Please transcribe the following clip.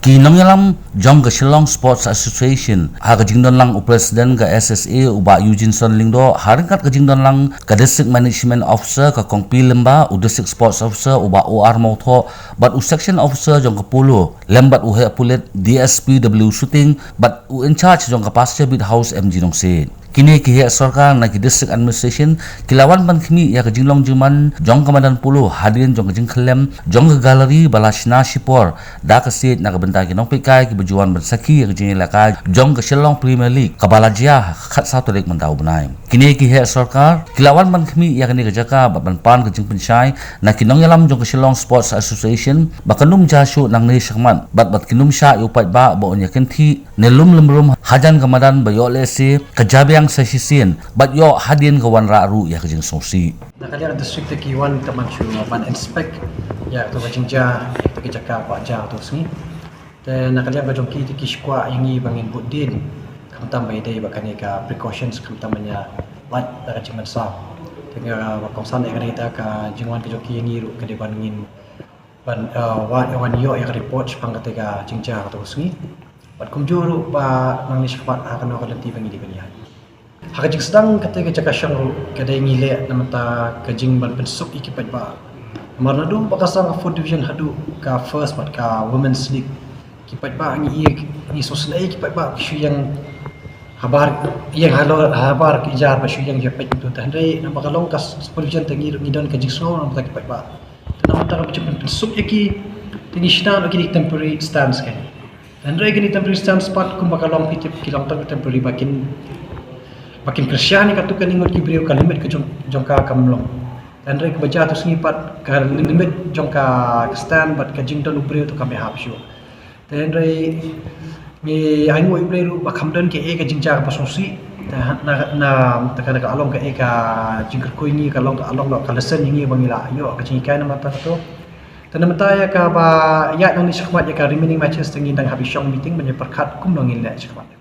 Kinong yalam jong ke Shillong Sports Association ha ke jingdon lang presiden ke SSA uba Eugene Son Lingdo haringkat ke jingdon lang ke district management officer ke Kongpi Lemba u district sports officer uba OR Mautho bat u section officer jong ke Pulu lembat u he pulit DSPW shooting bat u in charge jong ke pasture bit house MG Nong Se kini kihe sarkar na ki district administration kilawan ban khmi ya ke jinglong juman jong kamadan Pulu hadirin jong ke jingklem jong ke galeri balashna shipor da ke sit na ke bentar ki nong pikai ki berjuan bersaki ya ke jingilaka jong ke Shillong Premier League kabalajia khat satu lek mentau benai kini kihe sarkar kilawan ban khmi ya ke ni ke jaka bat ban pan ke jing pensyai na kinong yalam jong ke Shillong Sports Association bakanum jashu nang ni syakman bat kinum sya upat ba bo nya kenti nelum lemrum hajan kamadan bayole si kejabiang sesisian bat yo hadin kawan raru ya kejing sosi nakalian district ki wan taman chu ban inspect ya to kajing ja to ki jaka pa ja to sni te nakalian ka jongki ki skwa yangi bangin budin kam tamai dei bakane ka precautions kam tamanya lat da kajing mansa tengah wakongsan ya kita ka jingwan ki jongki yangi ru ka de bangin ban wan yo ya report pangkatega jingja to sni bat kumjuru ba nang ni skwa akan ka lenti bangi di banian hakajing sedang ketika jaka syang kedai ngile namata kajing ban pensuk ikipat ba marnadu bakasang fourth division hadu ka first bat ka women's league kipat ba ngi sosna kipat ba shu yang habar yang habar kijar ba shu yang kipat tu tandai namaka long ka fourth division tangi ngidon kajing snow namata kipat ba namata ka pensuk iki tingi shna ki temporary stance kan tandai ki temporary stance pat kumbaka long pitip kilang temporary makin kersyani katukan ingot ki beliau kan limit ke jongka kamlong dan rek baca tu sengipat kan limit jongka stand bat ka jington beliau tu kami hapsyu dan rek ni aingo beliau bakamdan ke e ka jingja ka pasosi na takana ka along ka e ka jingker ko ini ka long ka lesen ini bangila yo ka jingkai na mata tu dan mata ya ka ba ya nang ni syakmat ya ka remaining matches tengi dang habis syong meeting menyeperkat kum nongil la syakmat